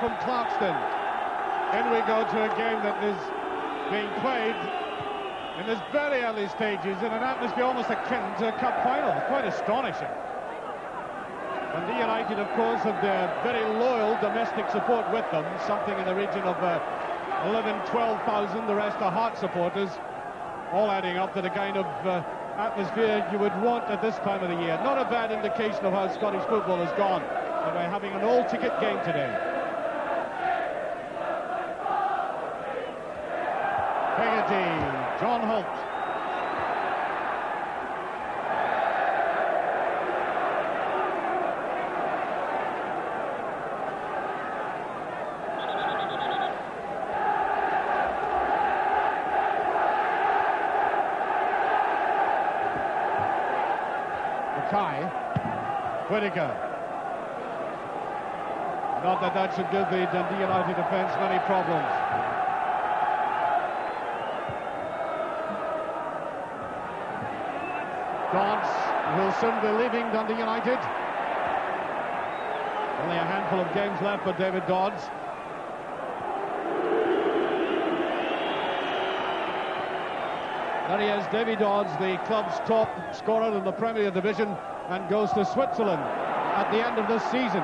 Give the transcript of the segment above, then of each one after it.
from Clarkston. In we go to a game that is being played in this very early stages in an atmosphere almost akin to a cup final. Quite astonishing. Dundee United, of course, have their very loyal domestic support with them, something in the region of 11,000-12,000. The rest are Heart supporters, all adding up to the kind of atmosphere you would want at this time of the year. Not a bad indication of how Scottish football has gone, and we're having an all-ticket game today. Hegarty, John Holt. Whittaker. Not that that should give the Dundee United defence many problems. Dodds will soon be leaving Dundee United. Only a handful of games left for David Dodds. There he is, Davy Dodds, the club's top scorer in the Premier Division, and goes to Switzerland at the end of this season.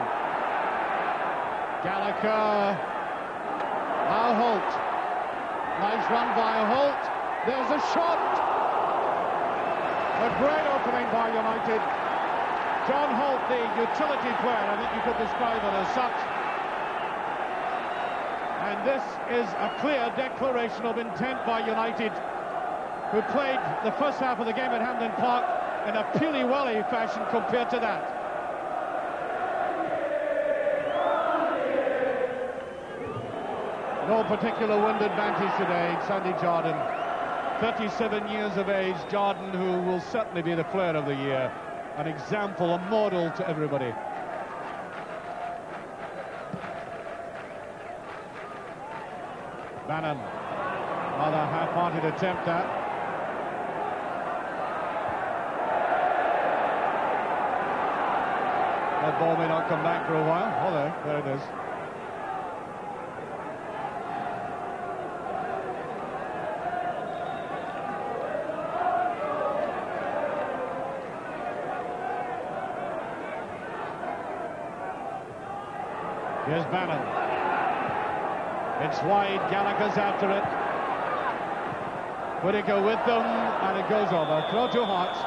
Gallagher. Now Holt. Nice run by Holt. There's a shot. A great opening by United. John Holt, the utility player, I think you could describe it as such. And this is a clear declaration of intent by United, who played the first half of the game at Hampden Park in a Peely-Welly fashion compared to that. No particular wind advantage today, Sandy Jardine. 37 years of age, Jardine, who will certainly be the player of the year. An example, a model to everybody. Bannon. Another half-hearted attempt at. That ball may not come back for a while. Oh, there it is. Here's Bannon. It's wide, Gallagher's after it. Whittaker with them, and it goes over. Throw to Hearts.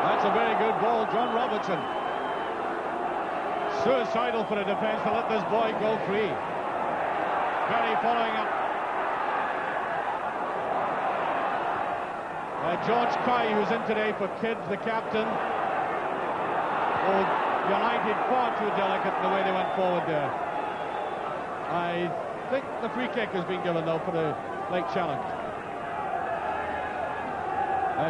That's a very good ball, John Robertson. Suicidal for a defence to let this boy go free. Berry following up. George Kye, who's in today for Kids, the captain. Oh, United far too delicate in the way they went forward there. I think the free kick has been given, though, for the late challenge.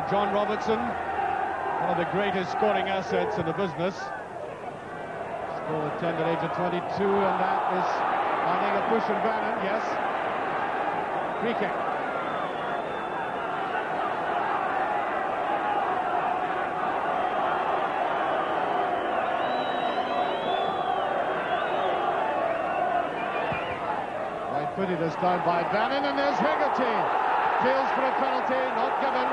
John Robertson, one of the greatest scoring assets in the business. Still at tender age of 22, and that is, I think, a push from Bannon, yes. Free kick. Put it this time by Bannon, and there's Hegarty. Feels for a penalty, not given.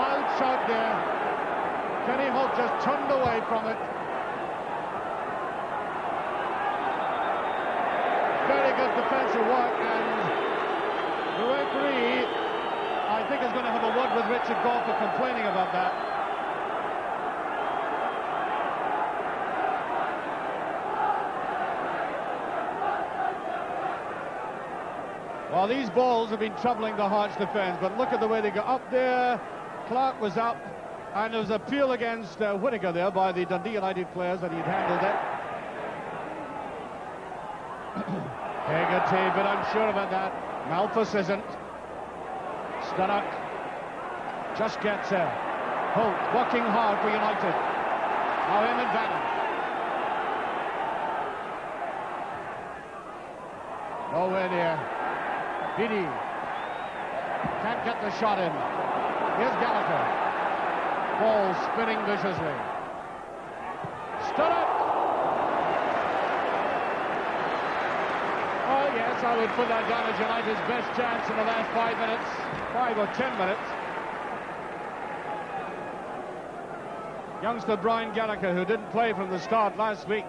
Loud shout there. Kenny Holt just turned away from it. Very good defensive work, and the referee, I think, is going to have a word with Richard Goff for complaining about that. Well, these balls have been troubling the Hearts defence, but look at the way they go up there. Clark was up, and there was an appeal against Whittaker there by the Dundee United players that he'd handled it. Hegarty, a bit unsure about that. Malthus isn't. Sturrock just gets there. Holt working hard for United. Now him and Bannon. Nowhere near. Dundee can't get the shot in. Here's Gallagher. Ball spinning viciously. Sturrock! Oh yes, I would put that down as United's best chance in the last 5 minutes. 5 or 10 minutes. Youngster Brian Gallagher, who didn't play from the start last week.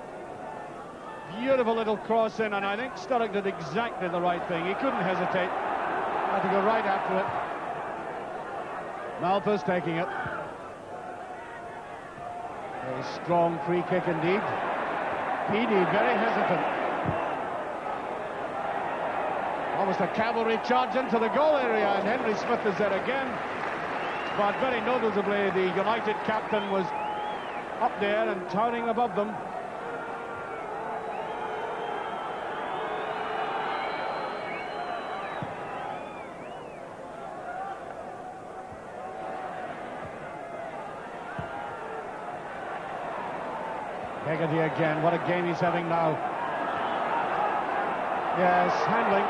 Beautiful little cross in, and I think Sturrock did exactly the right thing. He couldn't hesitate. Had to go right after it. Malthus taking it. A strong free kick indeed. Peedy very hesitant. Almost a cavalry charge into the goal area, and Henry Smith is there again. But very noticeably, the United captain was up there and towering above them. Hegarty again, what a game he's having now. Yes, handling.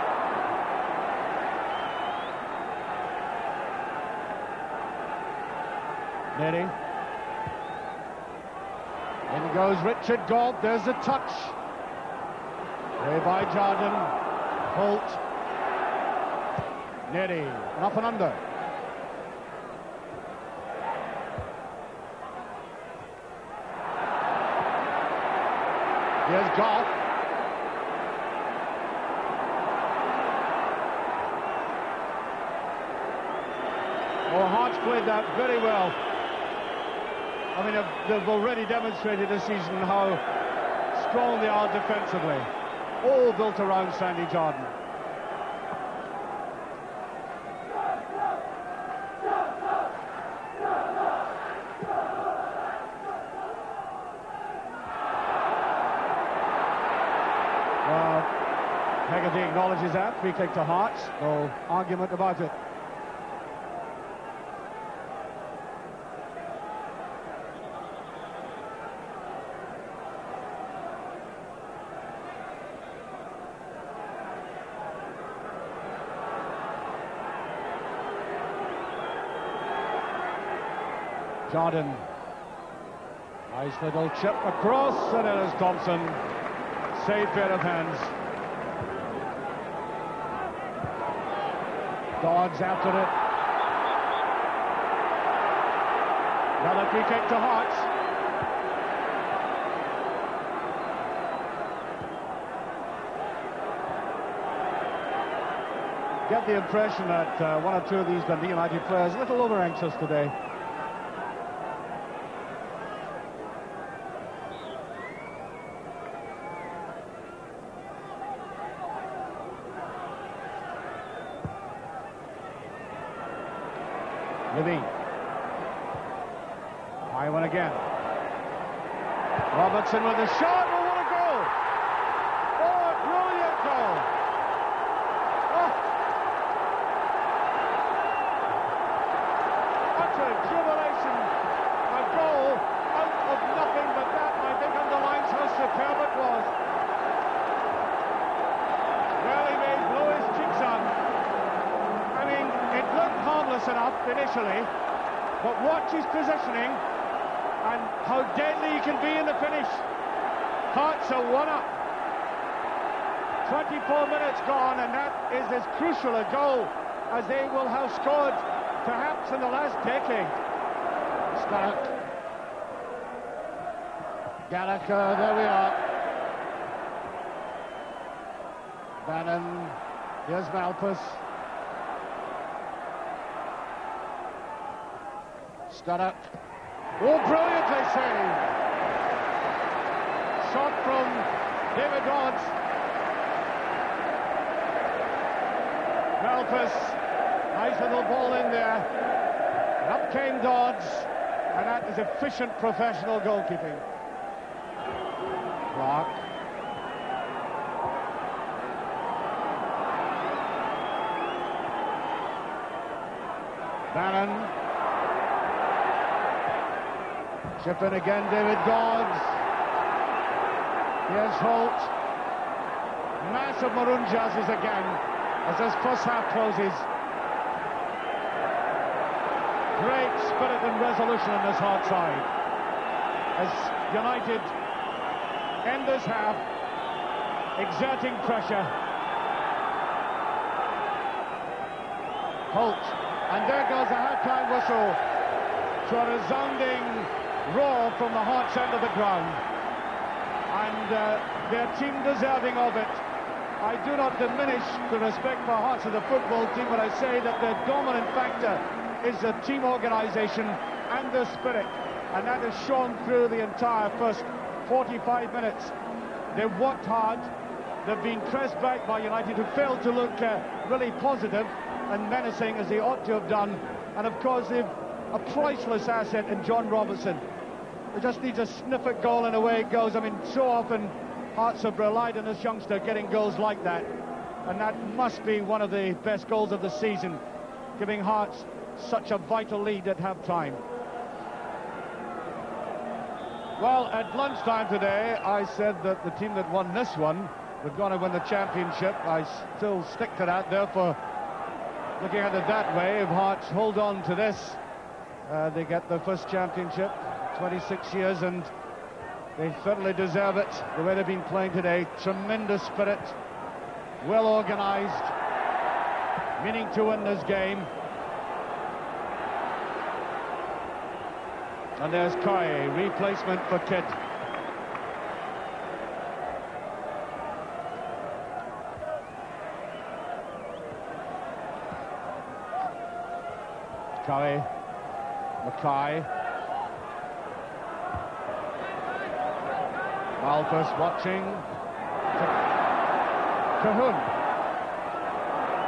Neary. In goes Richard Gault, there's a touch. Way by Jardine. Holt. Neary, and up and under. Here's Goff. Oh, Hearts played that very well. I mean, they've already demonstrated this season how strong they are defensively. All built around Sandy Jardine. Hegarty acknowledges that. Free kick to Hearts. No argument about it. Jardine. Nice little chip across, and it is Thompson. Safe pair of hands. Dodds after it. Another free kick to Hearts. Get the impression that one or two of these Dundee United players a little over anxious today. Levine. High one again. Robertson with a shot. Oh, what a goal! Oh, a brilliant goal! Oh. Utter jubilation. A goal out of nothing, but that, I think, underlines how superb it was. Well, he may blow his cheeks out. I mean, it looked harmless enough initially, but watch his positioning and how deadly he can be in the finish. Hearts are 1-up. 24 minutes gone, and that is as crucial a goal as they will have scored perhaps in the last decade. Sturrock. Gallagher, there we are. Bannon. Here's Malthus. Sturrock. Oh, brilliantly saved. Shot from David Dodds. Malthus. Nice little ball in there. And up came Dodds. And that is efficient professional goalkeeping. Clark. Bannon. Chip in again, David Dodds. Here's Holt. Massive maroon jerseys again as this first half closes. Great spirit and resolution on this hard side. As United in this half, exerting pressure. Holt, and there goes the half-time whistle to a resounding roar from the Hearts end of the ground, and their team deserving of it. I do not diminish the respect for Hearts of the football team, but I say that the dominant factor is the team organisation and the spirit, and that has shown through the entire first 45 minutes. They've worked hard, they've been pressed back by United, who failed to look really positive and menacing as they ought to have done, and of course they've a priceless asset in John Robertson. They just needs a sniffet goal and away it goes. I mean, so often Hearts have relied on this youngster getting goals like that, and that must be one of the best goals of the season, giving Hearts such a vital lead at half-time. Well, at lunchtime today, I said that the team that won this one was going to win the championship. I still stick to that, therefore, looking at it that way, if Hearts hold on to this, they get their first championship, 26 years, and they certainly deserve it, the way they've been playing today. Tremendous spirit, well organised, meaning to win this game. And there's Kai, replacement for Kidd. Kai, Mackay. Malthus watching. Cahoon.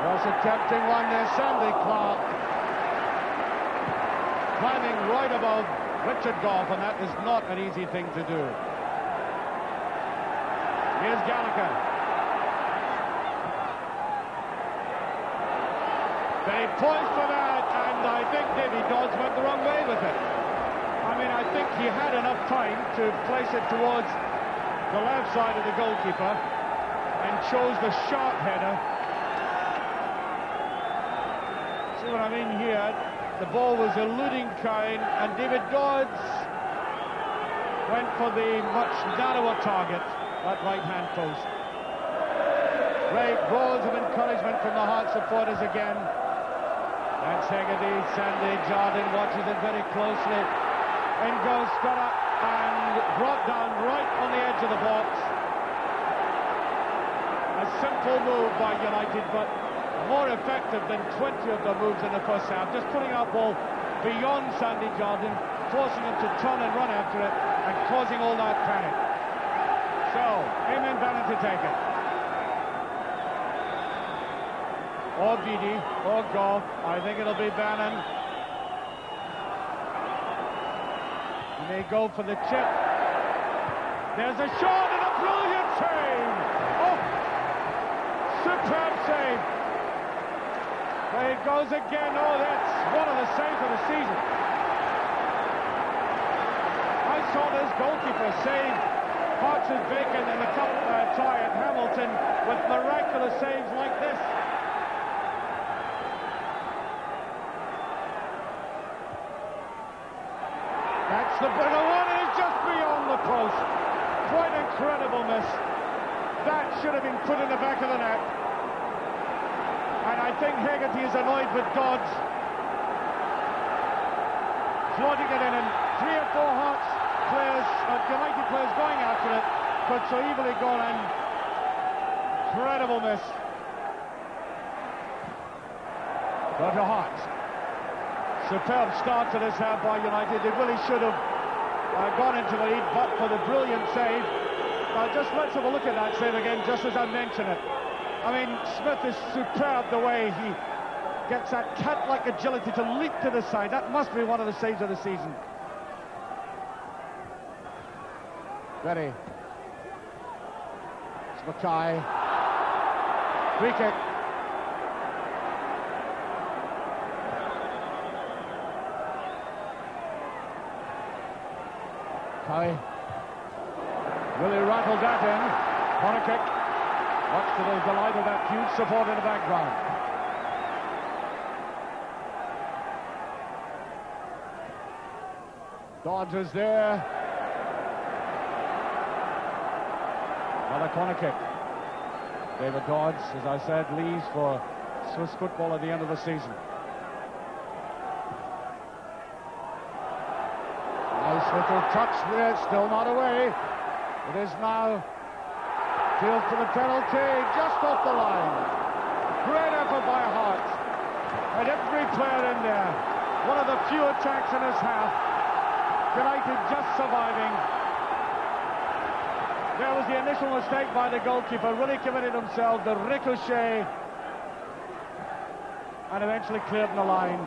Was attempting one there, Sandy Clark. Climbing right above Richard Gough, and that is not an easy thing to do. Here's Gallagher. They poised for that, and I think Davy Dodds went the wrong way with it. I mean, I think he had enough time to place it towards the left side of the goalkeeper and chose the sharp header. See what I mean here? The ball was eluding Kane, and David Dodds went for the much narrower target at right-hand post. Great roars of encouragement from the Hearts supporters again. That's Hegarty. Sandy Jardine watches it very closely. In goes Scudder, and brought down right on the edge of the box. A simple move by United, but more effective than 20 of the moves in the first half. Just putting our ball beyond Sandy Jardine, forcing him to turn and run after it, and causing all that panic. So, him and Bannon to take it. Or Beattie, or Gough. I think it'll be Bannon. He may go for the chip. There's a shot and a brilliant save! Oh! Superb save! There it goes again. Oh, that's one of the saves of the season. I saw this goalkeeper save Hearts' Bacon in the cup tie at Hamilton with miraculous saves like this. That's the better one, and it's just beyond the post. Quite incredible miss. That should have been put in the back of the net. And I think Hegarty is annoyed with Dodds floating it in, and 3 or 4 Hearts players, United players going after it, but so evilly gone in. Incredible miss. Go to Hearts. Superb start to this half by United. They really should have gone into the lead, but for the brilliant save. Just let's have a look at that save again, just as I mentioned it. I mean, Smith is superb the way he gets that cat-like agility to leap to the side. That must be one of the saves of the season. Ready. It's Mackay. Free kick. Mackay. Really rattled that in. Corner kick. Much to the delight of that huge support in the background. Dodds is there. Another corner kick. David Dodds, as I said, leaves for Swiss football at the end of the season. Nice little touch there, still not away. It is now field for the penalty, just off the line. Great effort by Hart. And every player in there. One of the few attacks in his half. United just surviving. There was the initial mistake by the goalkeeper, really committed himself, the ricochet, and eventually cleared in the line.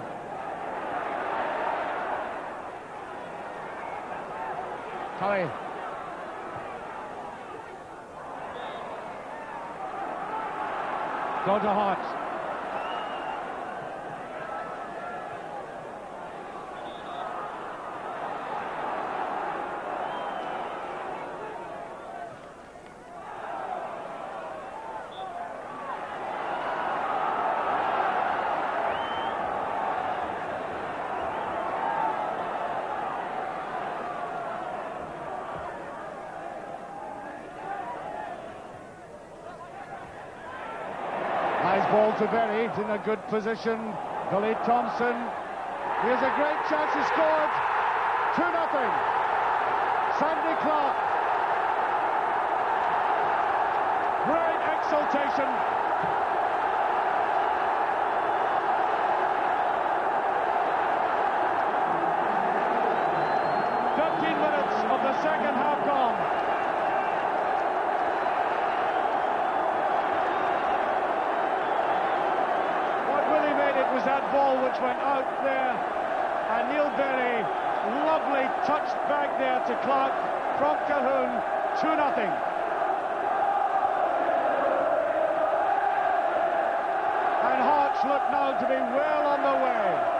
Curry. Go to Hart. Nice ball to Berry, in a good position. Billy Thompson. Here's a great chance, he scored. 2-0. Sandy Clark. Great exultation. Minutes of the second half gone. What really made it was that ball which went out there, and Neil Berry, lovely touch back there to Clark from Cahoon. 2-0. And Hearts look now to be well on the way.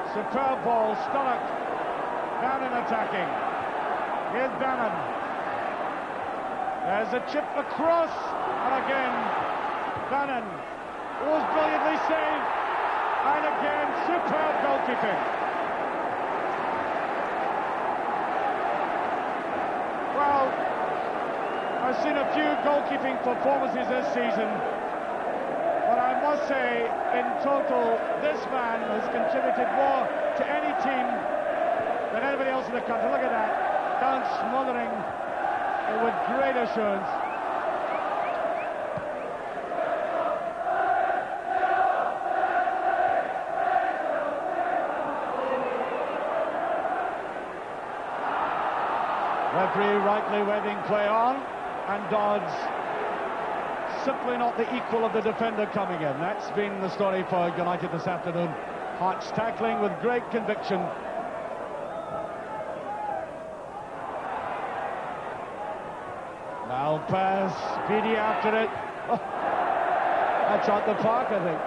Superb ball, Stunnock. Bannon attacking. Here's Bannon. There's a chip across, and again, Bannon. It was brilliantly saved, and again, superb goalkeeping. Well, I've seen a few goalkeeping performances this season, but I must say, in total, this man has contributed more to any team than anybody else in the country. Look at that, down smothering it with great assurance. Referee rightly waving play on, and Dodds simply not the equal of the defender coming in. That's been the story for United this afternoon. Hearts tackling with great conviction. Now pass, Speedy after it. Oh, that's out the park, I think.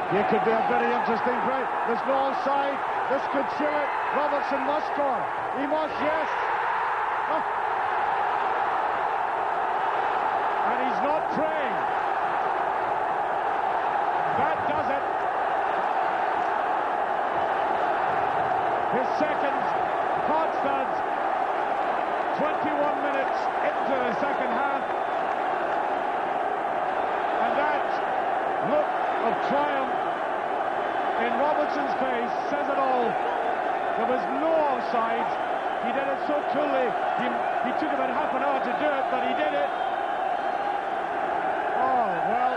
Here could be a very interesting break. There's no offside. This could seal it. Robertson must score. He must, yes. Oh. And he's not praying. That does it. His second, Hearts third. 21 minutes into the second half. And that look of triumph in Robertson's face says it all. There was no offside. He did it so coolly. He took about half an hour to do it, but he did it. Oh, well,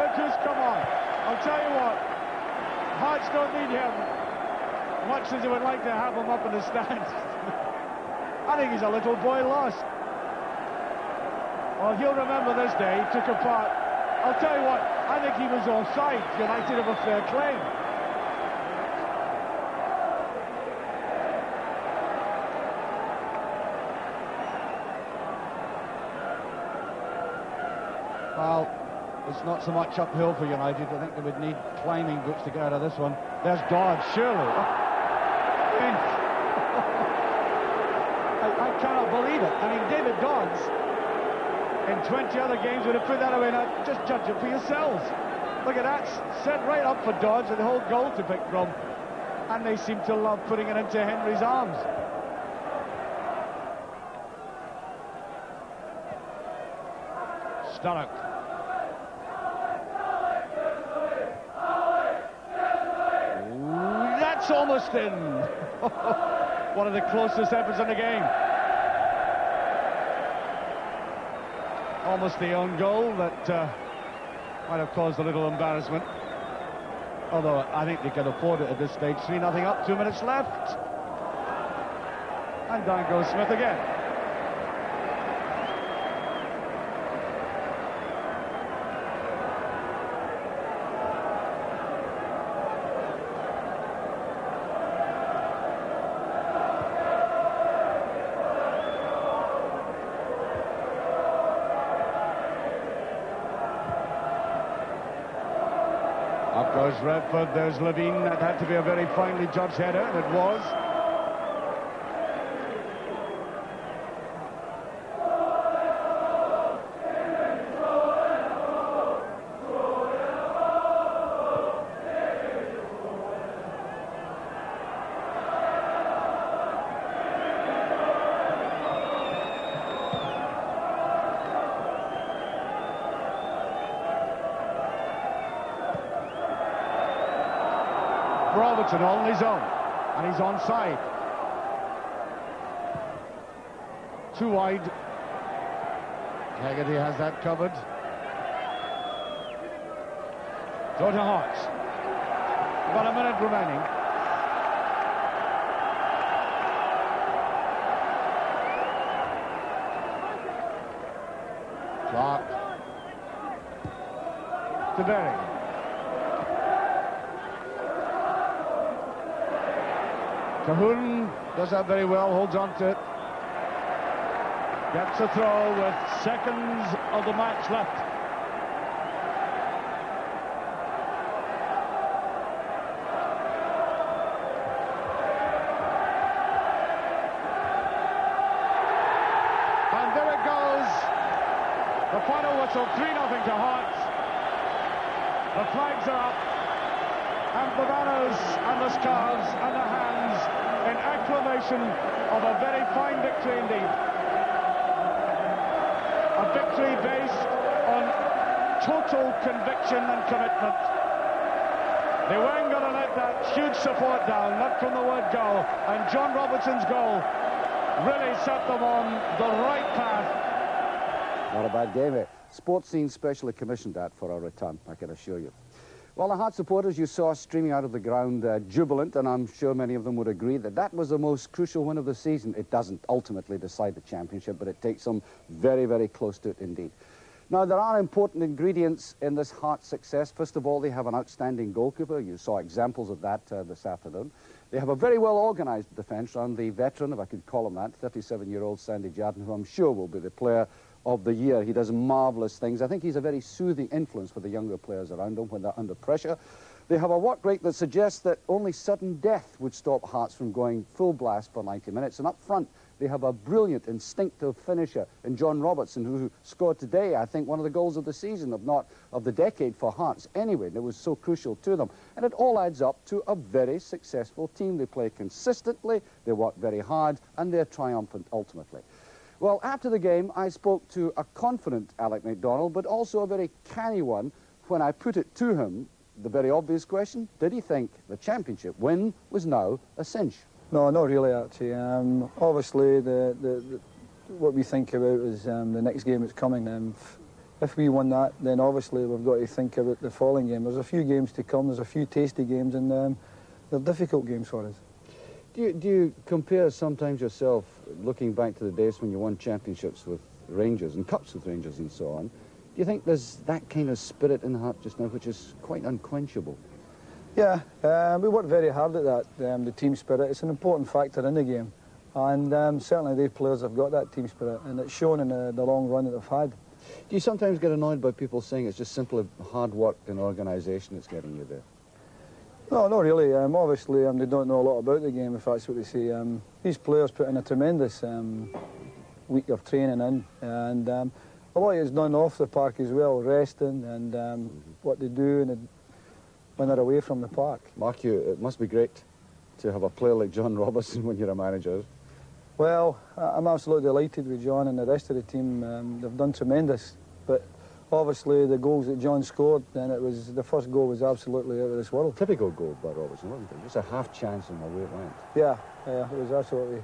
look who's come on. I'll tell you what, Hearts don't need him much as they would like to have him up in the stands. I think he's a little boy lost. Well, he'll remember this day. He took a part. I'll tell you what, I think he was offside. United have a fair claim. Well, it's not so much uphill for United. I think they would need climbing boots to get out of this one. There's Dodds, surely. Oh. I cannot believe it. I mean, David Dodds, in 20 other games, would have put that away. Now, just judge it for yourselves. Look at that, set right up for Dodds with the whole goal to pick from. And they seem to love putting it into Henry's arms. Sturrock. Ooh, that's almost in. One of the closest efforts in the game. Almost the own goal that might have caused a little embarrassment. Although I think they can afford it at this stage. 3-0 up, 2 minutes left. And down goes Smith again. Up goes Redford, there's Levine. That had to be a very finely judged header, and it was. Robertson on his own, and he's onside. Too wide. Haggerty has that covered. Go to Hearts. About a minute remaining. Clark. To Berry. Cahoon does that very well, holds on to it. Gets a throw with seconds of the match left. And there it goes. The final whistle, 3-0 to Hearts. The flags are up. And the banners and the scarves and the hands in acclamation of a very fine victory indeed. A victory based on total conviction and commitment. They weren't going to let that huge support down, not from the word go. And John Robertson's goal really set them on the right path. Not a bad game, eh? Sports Scene specially commissioned that for our return, I can assure you. Well, the Hearts supporters you saw streaming out of the ground jubilant, and I'm sure many of them would agree that that was the most crucial win of the season. It doesn't ultimately decide the championship, but it takes them very, very close to it indeed. Now, there are important ingredients in this Hearts success. First of all, they have an outstanding goalkeeper. You saw examples of that this afternoon. They have a very well-organised defence around the veteran, if I could call him that, 37-year-old Sandy Jardine, who I'm sure will be the player of the year. He does marvellous things. I think he's a very soothing influence for the younger players around him when they're under pressure. They have a work rate that suggests that only sudden death would stop Hearts from going full blast for 90 minutes. And up front, they have a brilliant, instinctive finisher in John Robertson, who scored today, I think, one of the goals of the season, if not of the decade for Hearts anyway. That was so crucial to them. And it all adds up to a very successful team. They play consistently, they work very hard, and they're triumphant ultimately. Well, after the game, I spoke to a confident Alec MacDonald, but also a very canny one when I put it to him, the very obvious question, did he think the championship win was now a cinch? No, not really, actually. Obviously, what we think about is the next game that's coming. If we won that, then obviously we've got to think about the following game. There's a few games to come, there's a few tasty games, and they're difficult games for us. Do you compare sometimes yourself, looking back to the days when you won championships with Rangers and cups with Rangers and so on, do you think there's that kind of spirit in Heart just now which is quite unquenchable? Yeah, we worked very hard at that, the team spirit. It's an important factor in the game. And certainly the players have got that team spirit, and it's shown in the long run that they've had. Do you sometimes get annoyed by people saying it's just simply hard work and organisation that's getting you there? No, not really. Obviously, they don't know a lot about the game, if that's what they say. These players put in a tremendous week of training in, and a lot of it's done off the park as well, resting and what they do when they're away from the park. Mark, it must be great to have a player like John Robertson when you're a manager. Well, I'm absolutely delighted with John and the rest of the team. They've done tremendous, but obviously the goals that John scored, then the first goal was absolutely out of this world. Typical goal by Robertson, wasn't it? Just a half chance in the way it went. Yeah, it was absolutely.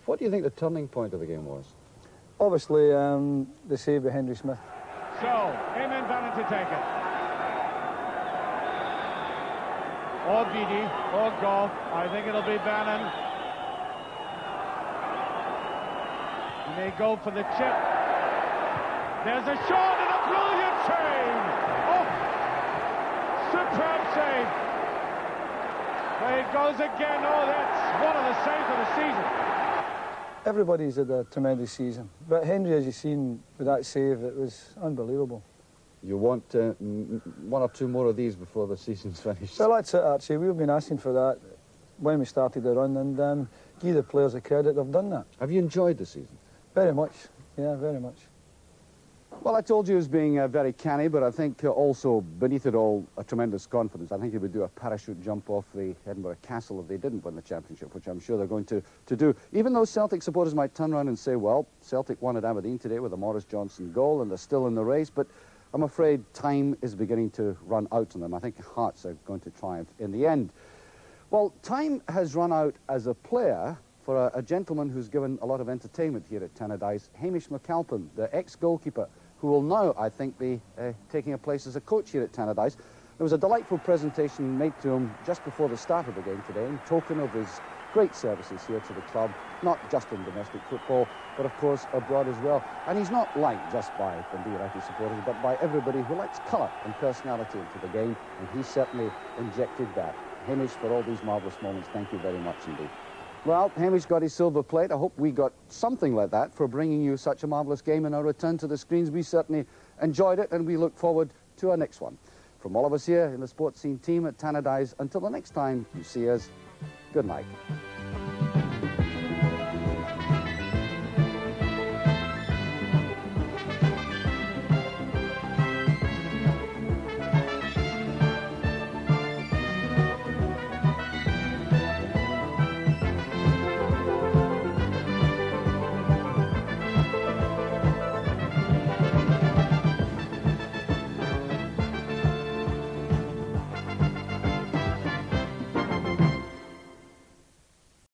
What do you think the turning point of the game was? Obviously, the save by Henry Smith. So, Eamon Bannon to take it. Or Beattie, or Goff. I think it'll be Bannon. He may go for the chip. There's a shot and a brilliant save! Oh! Superb save! There it goes again. Oh, that's one of the saves of the season. Everybody's had a tremendous season, but Henry, as you've seen with that save, it was unbelievable. You want one or two more of these before the season's finished? Well, that's it, actually. We've been asking for that when we started the run, and give the players the credit, they've done that. Have you enjoyed the season? Very much, yeah, very much. Well, I told you he was being very canny, but I think also, beneath it all, a tremendous confidence. I think he would do a parachute jump off the Edinburgh Castle if they didn't win the championship, which I'm sure they're going to do. Even though Celtic supporters might turn around and say, well, Celtic won at Aberdeen today with a Maurice Johnson goal, and they're still in the race, but I'm afraid time is beginning to run out on them. I think Hearts are going to triumph in the end. Well, time has run out as a player for a gentleman who's given a lot of entertainment here at Tannadice, Hamish McAlpin, the ex-goalkeeper, who will now, I think, be taking a place as a coach here at Tannadice. There was a delightful presentation made to him just before the start of the game today in token of his great services here to the club, not just in domestic football, but of course abroad as well. And he's not liked just by Dundee United supporters, but by everybody who likes colour and personality into the game, and he certainly injected that. Hamish, for all these marvellous moments, thank you very much indeed. Well, Hamish got his silver plate. I hope we got something like that for bringing you such a marvellous game in our return to the screens. We certainly enjoyed it, and we look forward to our next one. From all of us here in the Sports Scene team at Tannadice, until the next time you see us, good night.